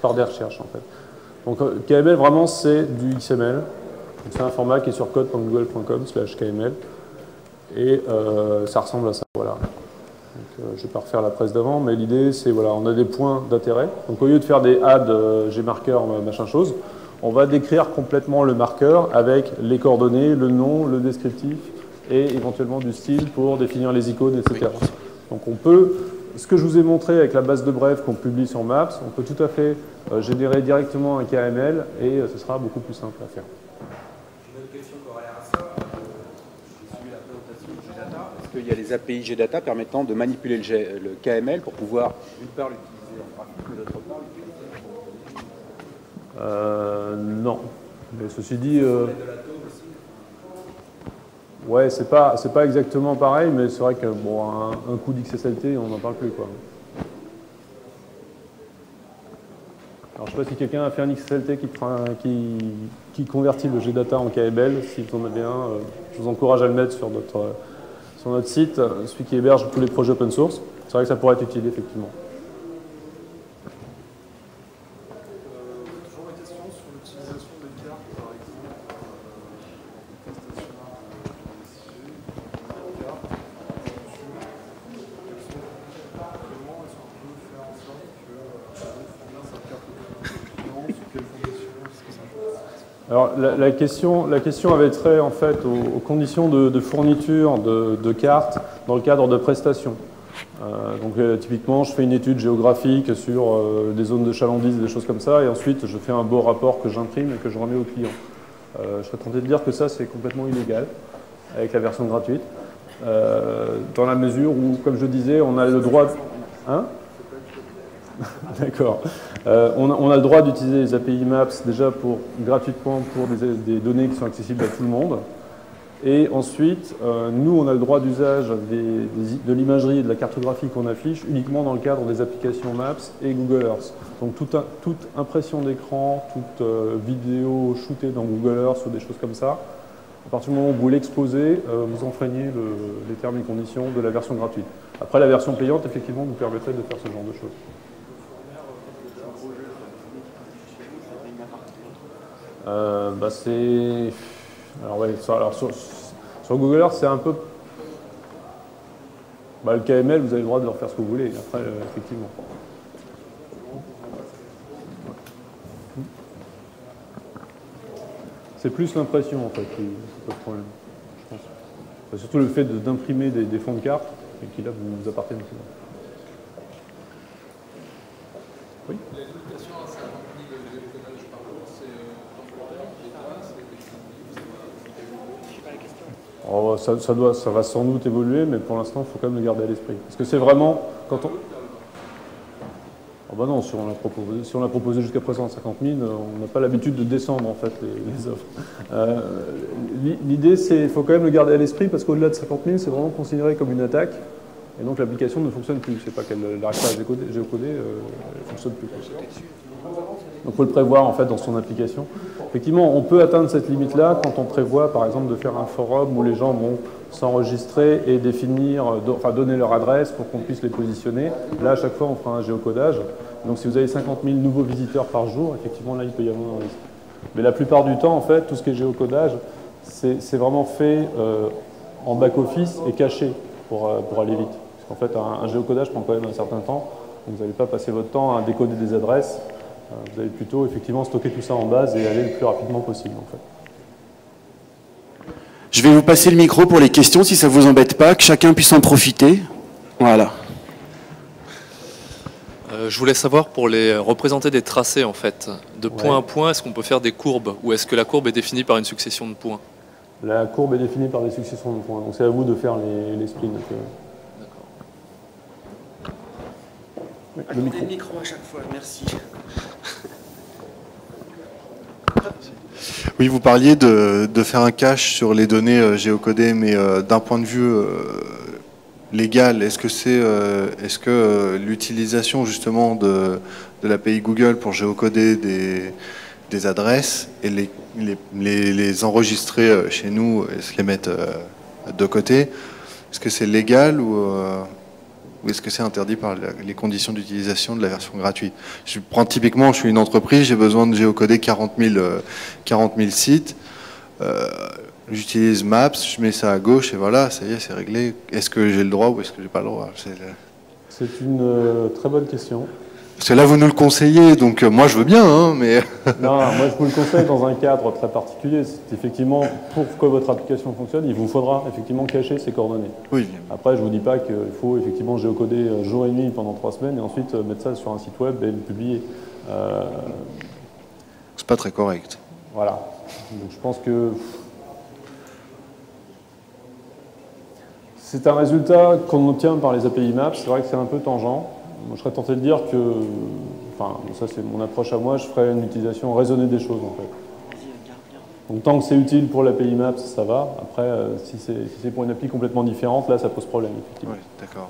par des recherches, en fait. Donc KML, vraiment, c'est du XML. C'est un format qui est sur code.google.com/KML. Et ça ressemble à ça, voilà. Donc, je ne vais pas refaire la presse d'avant, mais l'idée, c'est, voilà, on a des points d'intérêt. Donc au lieu de faire des add, gmarker, machin chose, on va décrire complètement le marqueur avec les coordonnées, le nom, le descriptif, et éventuellement du style pour définir les icônes, etc. Oui. Donc on peut, ce que je vous ai montré avec la base de bref qu'on publie sur Maps, on peut tout à fait générer directement un KML et ce sera beaucoup plus simple à faire. Une autre question corollaire à ça, j'ai suivi la présentation de GData. Est-ce qu'il y a les API GData permettant de manipuler le KML pour pouvoir, d'une part, l'utiliser en graphique, mais d'autre part, l'utiliser non. Mais ceci dit... Ouais, c'est pas exactement pareil, mais c'est vrai que bon, un coup d'XSLT, on n'en parle plus, quoi. Alors, je ne sais pas si quelqu'un a fait un XSLT qui convertit le GData en KML. Si vous en avez un, je vous encourage à le mettre sur notre site, celui qui héberge tous les projets open source. C'est vrai que ça pourrait être utile, effectivement. Toujours la question sur l'utilisation des cartes, par exemple. Alors, la question avait trait en fait aux conditions de fourniture de cartes dans le cadre de prestations. Donc typiquement, je fais une étude géographique sur des zones de chalandise et des choses comme ça, et ensuite je fais un beau rapport que j'imprime et que je remets au client. Je serais tenté de dire que ça c'est complètement illégal avec la version gratuite, dans la mesure où, comme je disais, on a le droit... Hein? D'accord. On a le droit d'utiliser les API Maps déjà gratuitement pour des données qui sont accessibles à tout le monde. Et ensuite, nous, on a le droit d'usage de l'imagerie et de la cartographie qu'on affiche uniquement dans le cadre des applications Maps et Google Earth. Donc toute impression d'écran, toute vidéo shootée dans Google Earth ou des choses comme ça, à partir du moment où vous l'exposez, vous enfreignez les termes et conditions de la version gratuite. Après, la version payante, effectivement, vous permettrait de faire ce genre de choses. C'est... Alors, ouais, sur Google Earth, c'est un peu... le KML, vous avez le droit de refaire ce que vous voulez, après, effectivement. C'est plus l'impression, en fait, qui pose problème, je pense. C'est surtout le fait d'imprimer des fonds de carte, et qui, là, vous appartiennent aussi. Oui. La limitation à 50 000 géocodages par jour, c'est temporaire, l'État, c'est ça va sans doute évoluer, mais pour l'instant, il faut quand même le garder à l'esprit. Parce que c'est vraiment... Quand on... non, si on l'a proposé jusqu'à présent à 50 000, on n'a pas l'habitude de descendre en fait les offres. L'idée, c'est qu'il faut quand même le garder à l'esprit parce qu'au-delà de 50 000, c'est vraiment considéré comme une attaque. Et donc l'application ne fonctionne plus. C'est pas qu'elle n'arrive pas à géocoder, elle ne fonctionne plus. Donc il faut le prévoir en fait dans son application. Effectivement, on peut atteindre cette limite-là quand on prévoit par exemple de faire un forum où les gens vont s'enregistrer et donner leur adresse pour qu'on puisse les positionner. Là, à chaque fois, on fera un géocodage. Donc si vous avez 50 000 nouveaux visiteurs par jour, effectivement, là, il peut y avoir un risque. Mais la plupart du temps, en fait, tout ce qui est géocodage, c'est vraiment fait en back-office et caché pour aller vite. Parce qu'en fait, un géocodage prend quand même un certain temps. Donc vous n'allez pas passer votre temps à décoder des adresses. Vous allez plutôt, effectivement, stocker tout ça en base et aller le plus rapidement possible, en fait. Je vais vous passer le micro pour les questions, si ça ne vous embête pas, que chacun puisse en profiter. Voilà. Je voulais savoir, pour représenter des tracés, en fait, de point à point, est-ce qu'on peut faire des courbes ou est-ce que la courbe est définie par une succession de points? La courbe est définie par des successions de points, donc c'est à vous de faire les sprints. D'accord. Oui, le micro à chaque fois, merci. Oui, vous parliez de faire un cache sur les données géocodées, mais d'un point de vue légal, est-ce que l'utilisation justement de l'API Google pour géocoder des adresses et les enregistrer chez nous et se les mettre de côté, est-ce que c'est légal ou est-ce que c'est interdit par les conditions d'utilisation de la version gratuite? Je prends typiquement, je suis une entreprise, j'ai besoin de géocoder 40 000 sites. J'utilise Maps, je mets ça à gauche et voilà, ça y est, c'est réglé. Est-ce que j'ai le droit ou est-ce que j'ai pas le droit? C'est une très bonne question. Parce que là, vous nous le conseillez, donc moi je veux bien, hein, mais... Non, moi je vous le conseille dans un cadre très particulier. C'est effectivement, pour que votre application fonctionne, il vous faudra effectivement cacher ces coordonnées. Oui. Après, je ne vous dis pas qu'il faut effectivement géocoder jour et nuit pendant 3 semaines et ensuite mettre ça sur un site web et le publier. C'est pas très correct. Voilà. Donc je pense que... C'est un résultat qu'on obtient par les API Maps. C'est vrai que c'est un peu tangent. Moi, je serais tenté de dire que, enfin, ça c'est mon approche à moi, je ferais une utilisation raisonnée des choses en fait. Donc tant que c'est utile pour l'API Maps, ça va. Après, si c'est pour une appli complètement différente, là ça pose problème, effectivement. Oui, d'accord.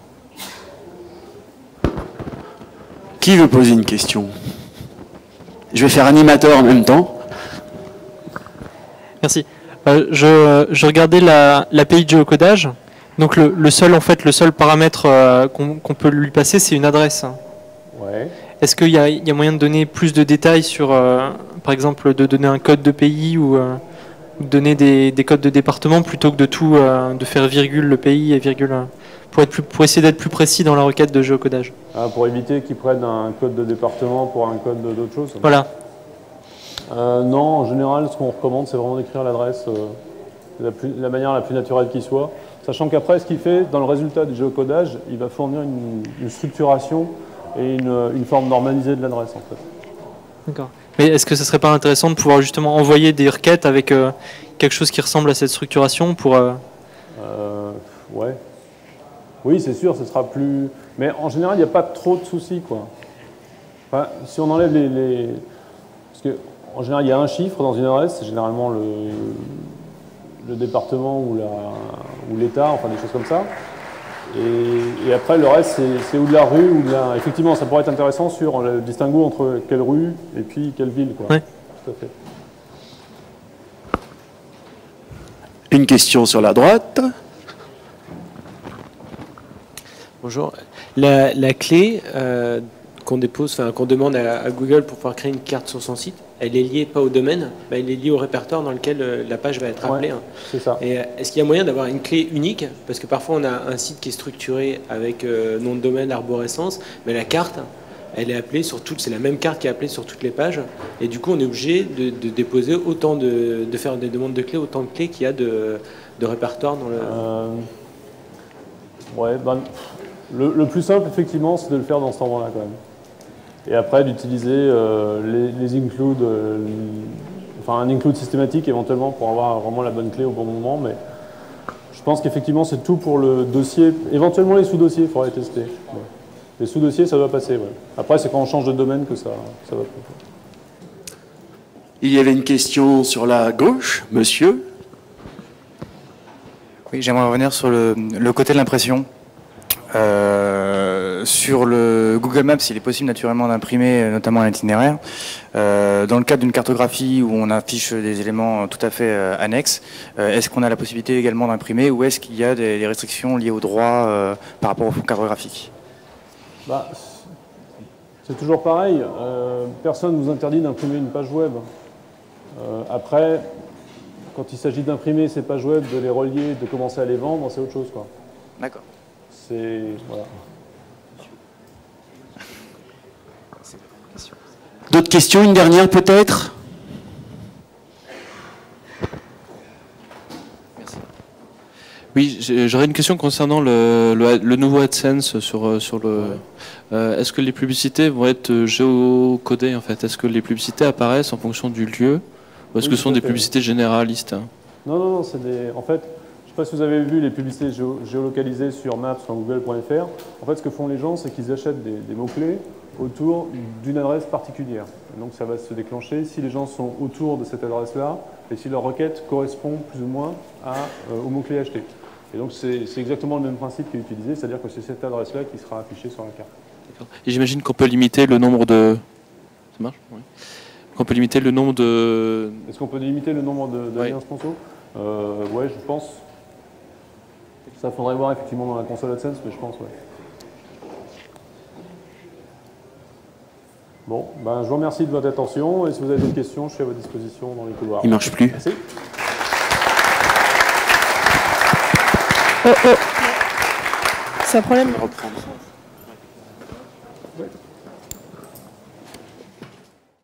Qui veut poser une question? Je vais faire animateur en même temps. Merci. Je regardais l'API de géocodage. Donc le seul paramètre qu'on peut lui passer, c'est une adresse. Ouais. Est-ce qu'il y a moyen de donner plus de détails sur, par exemple, de donner un code de pays ou de donner des codes de département plutôt que de faire virgule le pays et virgule pour essayer d'être plus précis dans la requête de géocodage? Pour éviter qu'ils prennent un code de département pour un code d'autre chose? Voilà. Non, en général, ce qu'on recommande, c'est vraiment d'écrire l'adresse de la manière la plus naturelle qui soit. Sachant qu'après, ce qu'il fait, dans le résultat du géocodage, il va fournir une structuration et une forme normalisée de l'adresse, en fait. D'accord. Mais est-ce que ce serait pas intéressant de pouvoir justement envoyer des requêtes avec quelque chose qui ressemble à cette structuration pour... Ouais. Oui, c'est sûr, ce sera plus... Mais en général, il n'y a pas trop de soucis, quoi. Enfin, si on enlève Parce que, en général, il y a un chiffre dans une adresse, c'est généralement le département ou l'État, enfin des choses comme ça. Et après, le reste, c'est ou de la rue ou de la... Effectivement, ça pourrait être intéressant sur le distinguo entre quelle rue et puis quelle ville, quoi. Ouais. Tout à fait. Une question sur la droite. Bonjour. La clé qu'on dépose, enfin qu'on demande à Google pour pouvoir créer une carte sur son site, elle est liée pas au domaine, mais elle est liée au répertoire dans lequel la page va être appelée. Ouais, c'est ça. Et est-ce qu'il y a moyen d'avoir une clé unique? Parce que parfois on a un site qui est structuré avec nom de domaine, arborescence, mais la carte, elle est appelée sur toutes, c'est la même carte qui est appelée sur toutes les pages. Et du coup, on est obligé de déposer autant de faire des demandes de clés, autant de clés qu'il y a de répertoire dans le. Ouais, ben, le plus simple, effectivement, c'est de le faire dans cet endroit-là, quand même. Et après, d'utiliser les includes, enfin un include systématique éventuellement pour avoir vraiment la bonne clé au bon moment. Mais je pense qu'effectivement, c'est tout pour le dossier. Éventuellement, les sous-dossiers, il faudra les tester. Ouais. Les sous-dossiers, ça doit passer. Ouais. Après, c'est quand on change de domaine que ça va. Il y avait une question sur la gauche, monsieur. Oui, j'aimerais revenir sur le côté de l'impression. Sur le Google Maps, il est possible naturellement d'imprimer notamment un itinéraire. Dans le cadre d'une cartographie où on affiche des éléments tout à fait annexes, est-ce qu'on a la possibilité également d'imprimer ou est-ce qu'il y a des restrictions liées au droit par rapport au fonds cartographique? Bah, c'est toujours pareil. Personne ne vous interdit d'imprimer une page web. Après, quand il s'agit d'imprimer ces pages web, de les relier, de commencer à les vendre, c'est autre chose, quoi. D'accord. C'est... Voilà. D'autres questions? Une dernière peut-être? Merci. Oui, j'aurais une question concernant le nouveau AdSense sur le... est-ce que les publicités vont être géocodées en fait? Est-ce que les publicités apparaissent en fonction du lieu? Ou est-ce que ce sont des publicités généralistes? Non, c'est des... En fait, je ne sais pas si vous avez vu les publicités géolocalisées sur Maps ou Google.fr. En fait, ce que font les gens, c'est qu'ils achètent des mots-clés autour d'une adresse particulière. Et donc ça va se déclencher si les gens sont autour de cette adresse-là et si leur requête correspond plus ou moins au mot-clé acheté. Et donc c'est exactement le même principe qui est utilisé, c'est-à-dire que c'est cette adresse-là qui sera affichée sur la carte. Et j'imagine qu'on peut limiter le nombre de... Ça marche? Oui. Qu'on peut limiter le nombre de... Est-ce qu'on peut limiter le nombre de liens sponsors? Ouais, je pense. Ça faudrait voir effectivement dans la console AdSense, mais je pense, ouais. Bon, ben, je vous remercie de votre attention et si vous avez d'autres questions, je suis à votre disposition dans les couloirs. Il ne marche plus. Merci. C'est un problème.